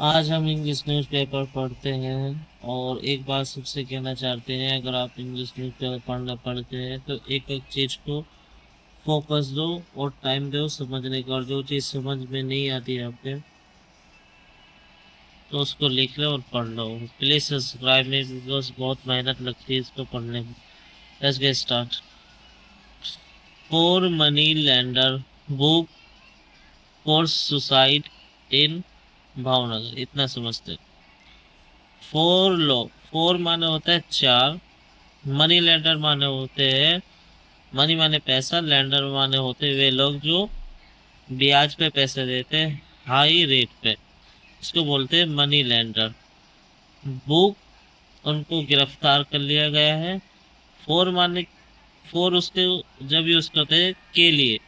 आज हम English newspaper पढ़ते हैं और एक बात सबसे कहना चाहते हैं, अगर आप इंग्लिश न्यूज़पेपर पढ़ना पढ़ते हैं तो एक एक चीज़ को फोकस दो और टाइम दो समझने का, और जो चीज़ समझ में नहीं आती है आपके तो उसको लिख लो और पढ़ लो। प्लीज सब्सक्राइब में, बिकॉज बहुत मेहनत लगती है इसको पढ़ने में। Let's get start. For money lender book for suicide in Bhavnagar, इतना समझते। फोर लो, फोर माने होता है चार, मनी लेंडर माने होते हैं, मनी माने पैसा, लेंडर माने होते हैं वे लोग जो ब्याज पे पैसे देते हैं हाई रेट पे, इसको बोलते हैं मनी लेंडर। बुक, उनको गिरफ्तार कर लिया गया है। फोर माने, फोर उसके जब यूज करते हैं के लिए,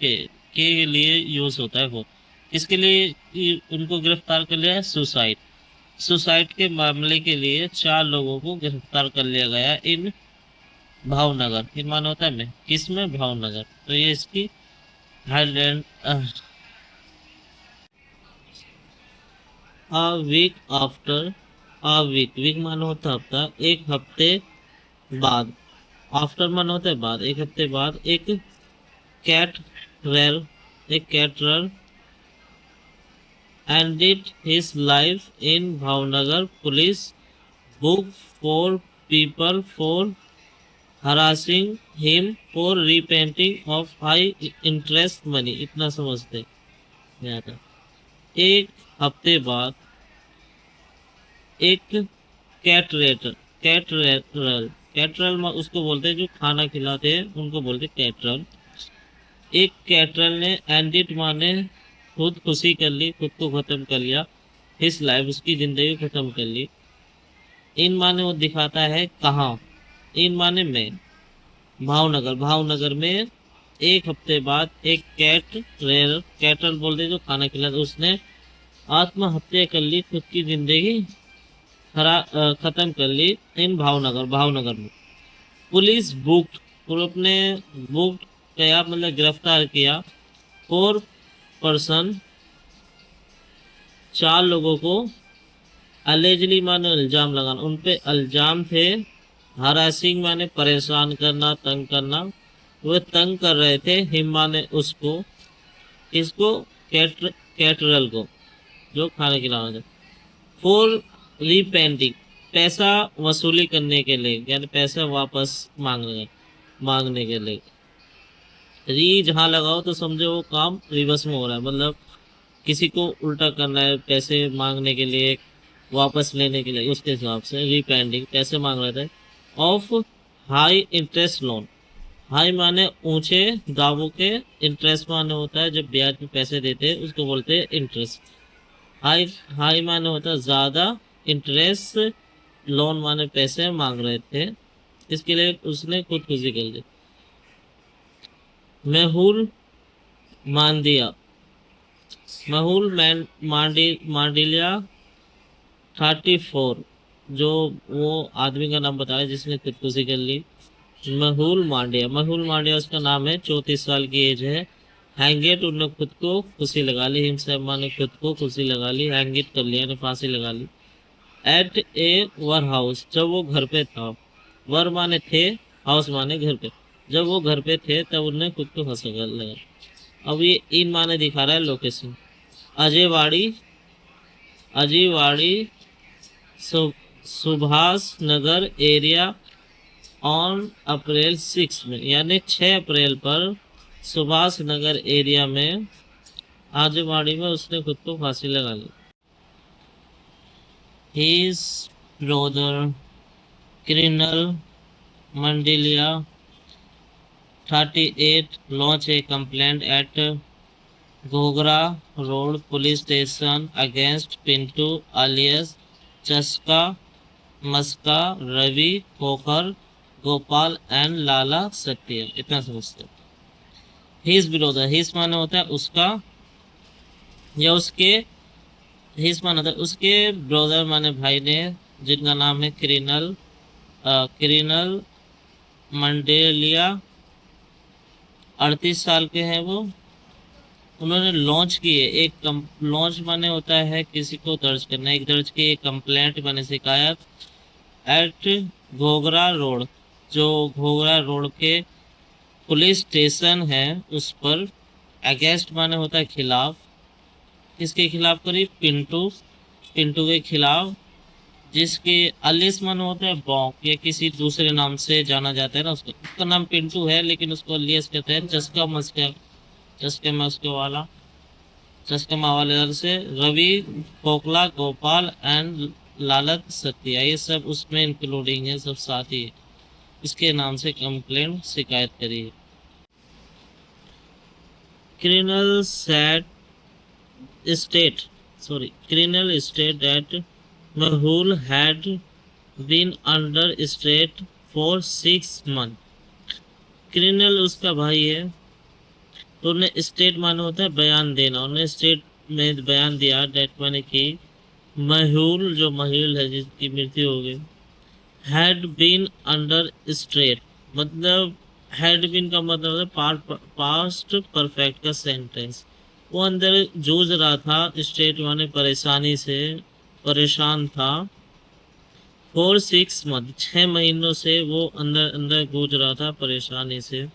के लिए यूज होता है वो, इसके लिए उनको गिरफ्तार कर लिया है। सुसाइड, सुसाइड के मामले के लिए चार लोगों को गिरफ्तार कर लिया गया इन भावनगर। इन माने होता है में, किसमें, भावनगर। तो ये इसकी highland. A week after, a week, week माने होता है हफ्ता, एक हफ्ते बाद। आफ्टर माने होता है बाद, एक हफ्ते बाद। एक कैट रेल, एक caterer ended his life in Bhavnagar police book for people for harassing him for repainting of high interest money, इतना समझते हैं। एक हफ्ते बाद एक कैटरेटर, कैटरल, कैटरल उसको बोलते हैं जो खाना खिलाते हैं, उनको बोलते हैं कैटरल। एक कैटरल ने एंडिट माने खुद खुशी कर ली, खुद को खत्म कर लिया। हिज लाइफ, उसकी जिंदगी खत्म कर ली। इन माने वो दिखाता है कहाँ, इन माने में, भावनगर, भावनगर में एक हफ्ते बाद एक कैटरल, कैटरल बोलते हैं जो खाना खिलाते, उसने आत्महत्या कर ली, खुद की जिंदगी खत्म कर ली इन भावनगर, भावनगर में। पुलिस बुक, पुलिस ने बुक किया मतलब गिरफ्तार किया। फोर पर्सन, चार लोगों को। अलेजली माने इल्जाम लगाना, उनपे इल्जाम थे। हरासिंग माने परेशान करना, तंग करना, वो तंग कर रहे थे। हिम माने उसको, इसको, कैटरल को जो खाना खिलाना था। फोर रीपेंटिंग, पैसा वसूली करने के लिए, यानी पैसा वापस मांगने, मांगने के लिए। री जहां लगाओ तो समझो वो काम रिवर्स में हो रहा है, मतलब किसी को उल्टा करना है पैसे मांगने के लिए, वापस लेने के लिए, उसके हिसाब से रीपेंडिंग, पैसे मांग रहे थे। Of high interest loan, high माने ऊंचे दावों के, इंटरेस्ट माने होता है जब ब्याज में पैसे देते हैं उसको बोलते हैं इंटरेस्ट। हाई, हाई माने होता है ज्यादा, इंटरेस्ट, लोन माने पैसे मांग रहे थे, इसके लिए उसने खुदकुशी कर ली। मेहुल मांडिया, मेहुल मांडिलिया 34, जो वो आदमी का नाम बताया जिसने खुदकुशी कर ली। मेहुल मांडिया, मेहुल मांडिया उसका नाम है, 34 साल की एज है। हैंगेट, उन्होंने खुद को खुशी लगा ली, हिमसेमा ने खुद को खुशी लगा ली, हैंगेट कर लिया ने फांसी लगा ली। एट ए वर हाउस, जब वो घर पे था, वर माने थे, हाउस माने घर पे, जब वो घर पे थे तब उन्होंने खुद को फांसी लगा। अब ये इन माने दिखा रहा है location, Ajaywadi, Ajaywadi, Subhash Nagar area on April 6 में, यानी 6 अप्रैल पर सुभाष नगर एरिया में, आजवाड़ी में उसने खुद को फांसी लगा ली। His brother Kirinal Mandilia 38 launched a complaint at Gogra Road Police Station against Pintu alias Chaska, Maska, Ravi, Khokhar, Gopal and Lala Satya, इतना समझते। हिज ब्रदर, हिज माने होता है उसका या उसके, हिज माने होता है उसके, ब्रदर माने भाई ने, जिनका नाम है क्रिनल, क्रिनल मंडेलिया, 38 साल के हैं वो। उन्होंने लॉन्च किए एक लॉन्च माने होता है किसी को दर्ज करना, एक दर्ज की एक कंप्लेंट मैंने शिकायत एट घोघरा रोड, जो घोघरा रोड के पुलिस स्टेशन है उस पर, अगेंस्ट माने होता है खिलाफ, किसके खिलाफ करी, पिंटू, पिंटू के खिलाफ, जिसके अलिस माने होता है बॉक या किसी दूसरे नाम से जाना जाता है ना उसको, उसका नाम पिंटू है लेकिन उसको अलियास कहते हैं, चस्का मस्का, चस्के मस्के वाला, चस्के वाले दल से रवि खोखला गोपाल एंड लालत सत्या, ये सब उसमें इंक्लूडिंग है, सब साथ ही है। इसके नाम से कंप्लेंट शिकायत करी है। Criminal set state, sorry criminal state that Mahul had been under state for 6 months। Criminal उसका भाई है, तो उन्हें स्टेट माने होता है बयान देना, उन्हें स्टेट में बयान दिया, डेट माने की महूल, जो महूल है जिसकी मृत्यु हो गई, हैड बीन अंडर स्टेट, मतलब हैड बीन का मतलब है पास्ट परफेक्ट का सेंटेंस, वो अंदर जूझ रहा था, स्टेट माने परेशानी से, परेशान था, फॉर 6 मंथ, 6 महीनों से वो अंदर अंदर गूंज रहा था परेशानी से,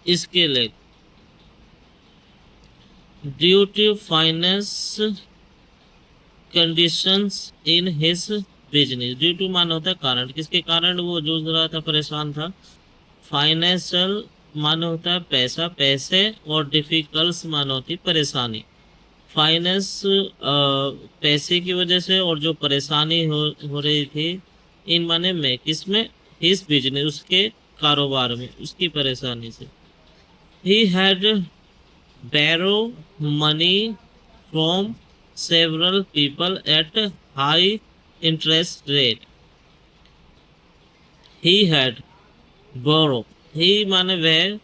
इसके लिए due to finance conditions in his business, due to मान होता है कारण, किसके कारण वो जूझ रहा था, परेशान था, फाइनेंशियल मान होता है पैसा, पैसे, और डिफिकल्ट्स मान होती परेशानी, फाइनेंस पैसे की वजह से, और जो परेशानी हो रही थी इन माने में, किसमें, हिज बिजनेस, उसके कारोबार में, उसकी परेशानी से, he had borrow money from several people at high interest rate, he had borrow, he माने वह,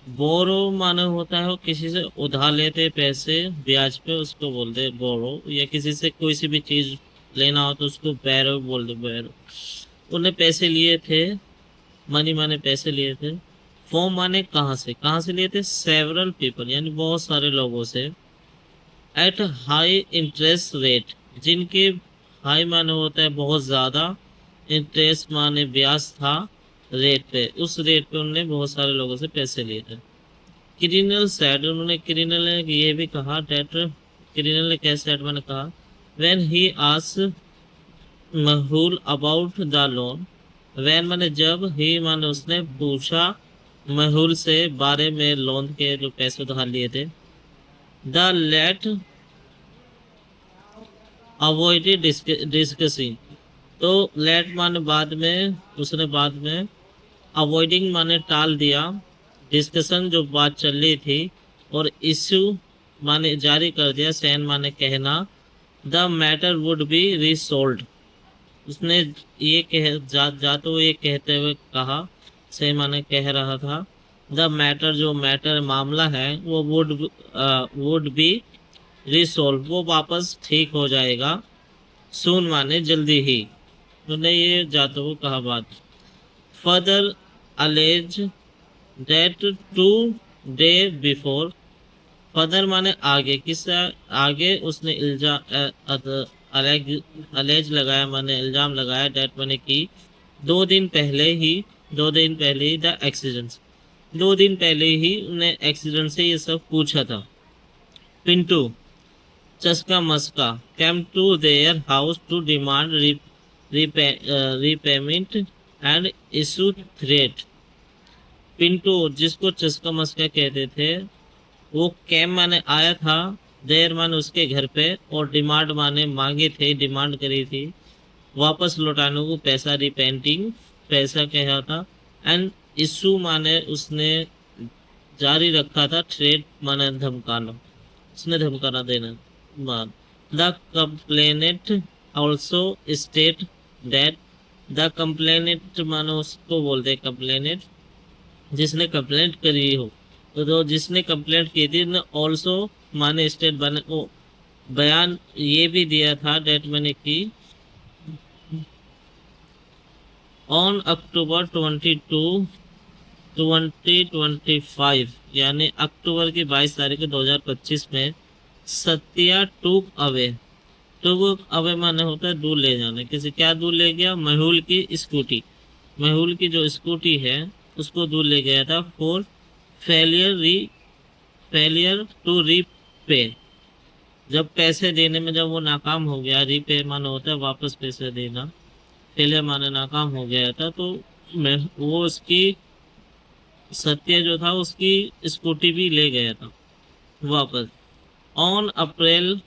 बोरो माने होता है वो किसी से उधार लेते पैसे ब्याज पे, उसको बोलते हैं बोरो, या किसी से कोई सी भी चीज लेना हो तो उसको बैरो बोलते, बैरो, उन्हें पैसे लिए थे, मनी माने पैसे लिए थे, फॉर्म माने कहाँ से लिए थे, सेवरल पीपल यानी बहुत सारे लोगों से, एट हाई इंटरेस्ट रेट, जिनके हाई माने होता है बहुत ज़्यादा, इंटरेस्ट माने ब्याज था रेट पे, उस रेट पे उन्होंने बहुत सारे लोगों से पैसे लिए थे। क्रिमिनल सेड, उन्होंने क्रिमिनल ने ये भी कहा, डेट क्रिमिनल ने कैसे सेड मैंने कहा, when he asked Mahul about the loan, when माने जब, ही माने उसने पूछा, महूल से बारे में लोन के जो पैसे उधार लिए थे, द लेट अवॉइडेड डिस्कसिंग, तो लेट माने बाद में, उसने बाद में, अवॉइडिंग माने टाल दिया, डिस्कशन जो बात चल रही थी, और इश्यू माने जारी कर दिया, सेन माने कहना, the matter would be resolve, उसने ये जा तो ये कहते हुए कहा, से माने कह रहा था, द मैटर जो मैटर मामला है वो वुड बी रिसोल्व, वो वापस ठीक हो जाएगा, सून माने जल्दी ही, उन्होंने ये जाते हुए कहा बात, further allege that two day before, further माने आगे, किससे आगे, उसने अलेज लगाया माने इल्जाम लगाया, डेट माने की 2 दिन पहले ही, 2 दिन पहले ही, द एक्सीडेंट, 2 दिन पहले ही उन्हें एक्सीडेंट से ये सब पूछा था, Pintu Chaska Maska came to their house to demand repayment and issue threat, Pintu जिसको चस्का मस्का कहते थे, वो कैम माने आया था, देर माने उसके घर पे, और डिमांड माने मांगे थे, डिमांड करी थी वापस लौटाने को पैसा, रिपेंटिंग पैसा कहा था, एंड इशू माने उसने जारी रखा था, थ्रेट माने धमकाना, उसने धमकाना देना, मान, the complainant also state that, the complainant माने उसको बोलते कंप्लेनेंट, जिसने कंप्लेंट करी हो, तो जिसने कंप्लेंट की थी ने ऑल्सो माने स्टेट बने ओ बयान ये भी दिया था, डेट मैंने की ऑन अक्टूबर 22 2025 यानी अक्टूबर की 22 तारीख 2025 में सत्या टूक अवे। टूक अवे माने होता है दूर ले जाना, किसी क्या दूर ले गया, मेहुल की स्कूटी, मेहुल की जो स्कूटी है उसको दूर ले गया था फॉर फेलियर टू रीपे। जब पैसे देने में जब वो नाकाम हो गया, रीपे माने होता है वापस पैसे देना, फेलियर माने नाकाम हो गया था, तो मैं वो उसकी सत्य जो था उसकी स्कूटी भी ले गया था वापस। ऑन अप्रैल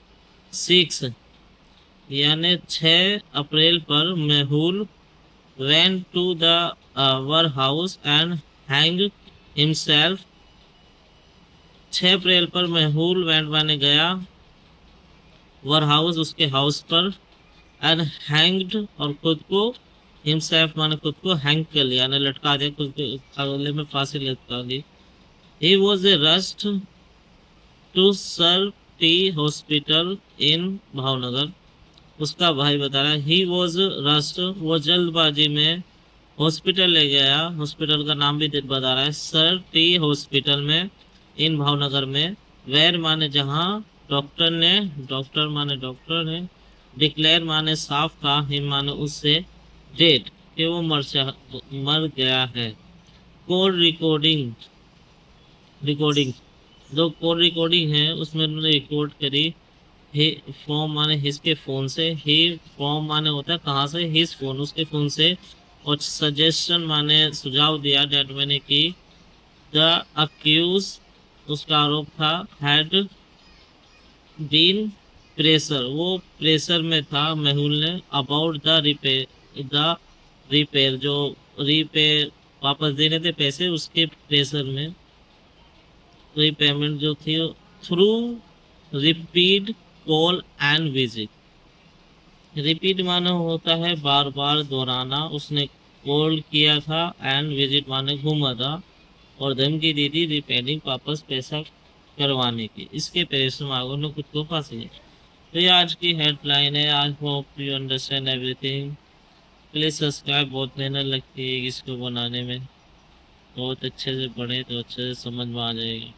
6 यानी 6 अप्रैल पर Mehul went to the warehouse and hanged himself। 6 अप्रैल पर मेहुल वेंट माने गया warehouse उसके हाउस पर, एंड हैंग्ड और खुद को, हिमसेल्फ माने खुद को हैंग कर लिया यानी लटका दिया, खुद के गले में फांसी लटका दी। He was a rushed to sir T hospital in Bhavnagar. उसका भाई बता रहा है ही वॉज रस्ट, वो जल्दबाजी में हॉस्पिटल ले गया, हॉस्पिटल का नाम भी बता रहा है सर टी हॉस्पिटल में इन भावनगर में, वेर माने जहां, डॉक्टर ने डिक्लेयर माने साफ कहा, हिम माने उससे, डेट कि वो मर गया है। कोड रिकॉर्डिंग जो कोड रिकॉर्डिंग है उसमें उन्होंने रिकॉर्ड करी। ही फॉर्म माने हिज के फोन से, ही फॉर्म माने होता है कहाँ से, हिज फोन उसके फोन से, और सजेशन माने सुझाव दिया, डेट मैंने की, द अक्यूज उसका आरोप था, हैड बीन प्रेशर वो प्रेशर में था मेहुल ने, अबाउट द रिपेयर जो रिपेयर वापस देने थे पैसे उसके प्रेशर में, रीपेमेंट जो थी through repeat call and visit. Repeat माने होता है बार बार दोहराना, उसने कॉल किया था, एंड विजिट माने घूमा था, और धमकी दी थी रिपेयरिंग वापस पैसा करवाने की, इसके प्रेशर में आगे ने खुद को फांसी है। तो ये आज की हेडलाइन है। आज hope you understand everything. Please subscribe, बहुत मेहनत लगती है इसको बनाने में, बहुत अच्छे से पढ़े तो अच्छे से समझ में आ जाएगी।